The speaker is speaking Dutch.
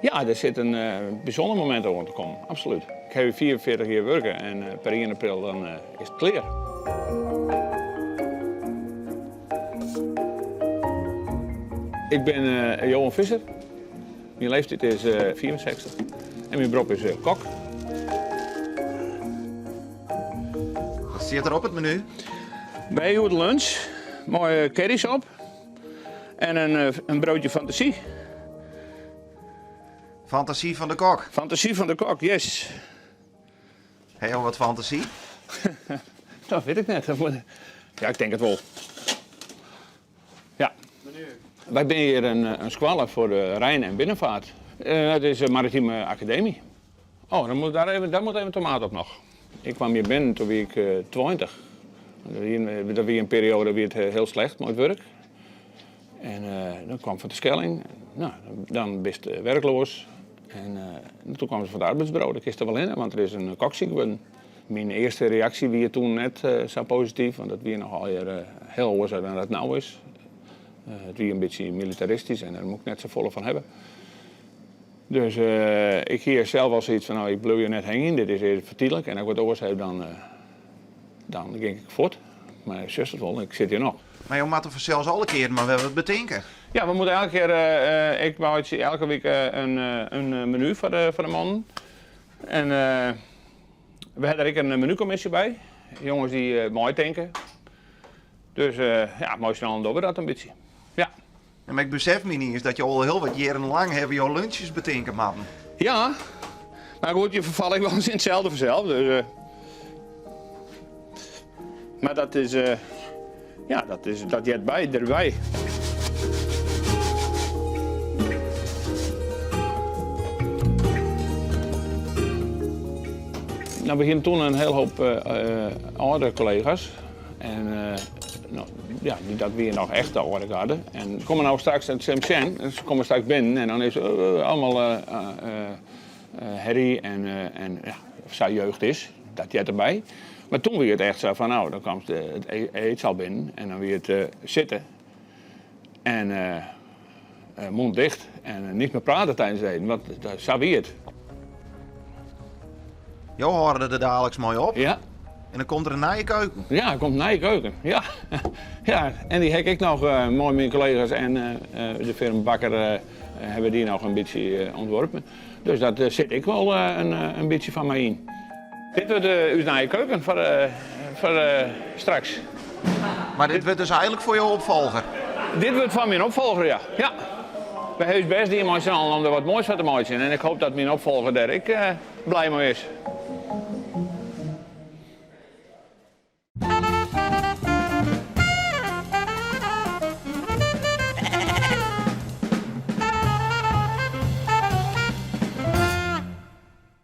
Ja, er zit een bijzonder moment over te komen, absoluut. Ik heb hier 44 jaar werken en per 1 april dan is het klaar. Ik ben Johan Visser. Mijn leeftijd is 64 en mijn beroep is kok. Wat zit er op het menu? Bij u de lunch, mooie curry's op en een broodje fantasie. Fantasie van de kok. Fantasie van de kok, yes. Heel wat fantasie. Dat weet ik net. Ja, ik denk het wel. Ja. Wij zijn hier een squallen voor de Rijn- en binnenvaart. Het is een maritieme academie. Oh, daar moet even tomaat op nog. Ik kwam hier binnen toen was ik 20. Dat was een periode waar het heel slecht met werk. En dan kwam van de Schelling. Nou, dan ben je werkloos. En toen kwam ze van het arbeidsbureau. Dat is er wel in, want er is een kokziek geworden. Mijn eerste reactie was toen net zo positief, want dat was nogal heel anders dan het nou is. Het was een beetje militaristisch en daar moet ik net zo vol van hebben. Dus ik hier zelf al zoiets van, nou, ik bleef je net heen, dit is even vertielijk. En als ik wat oors heb, dan ging ik voort. Maar zuster wel, ik zit hier nog. Maar je moet er zelfs alle keer maar wel wat bedenken. Ja, we moeten elke keer, ik bouw elke week een menu voor de mannen. En we hebben er ook een menucommissie bij. Jongens die mooi denken. Dus ja, mooi snel doen we dat een beetje. Ja. En maar ik besef me niet eens dat je al heel wat jaren lang hebben jouw lunches bedenken, man. Ja, maar goed, je verval ik wel eens in hetzelfde vanzelf. Dus, maar dat is, ja, dat jet bij, erbij. Nou, we hadden toen een hele hoop oude collega's. En nou, ja, dat weer nog echt de oude garde. En komen nou straks uit Semsen, en ze komen straks binnen en dan is allemaal herrie en ja, of zij jeugd is, dat jet erbij. Maar toen weer het echt zo van, nou, dan kwam het eetzaal binnen en dan weer het zitten. En mond dicht en niet meer praten tijdens het eten, want zo weer het. Jo hoorde er dadelijks mooi op. Ja. En dan komt er een naaie keuken. Ja, er komt een nieuwe keuken. Ja. Ja, en die heb ik nog mooi met collega's en de firma Bakker hebben die nog een beetje ontworpen. Dus dat zit ik wel een beetje van mij in. Dit wordt uw nieuwe keuken voor straks. Maar dit wordt dus eigenlijk voor jouw opvolger. Dit wordt van mijn opvolger, ja. Ja. Bij Heus best die emotioneel om er wat moois van te maken. En ik hoop dat mijn opvolger daar blij mee is.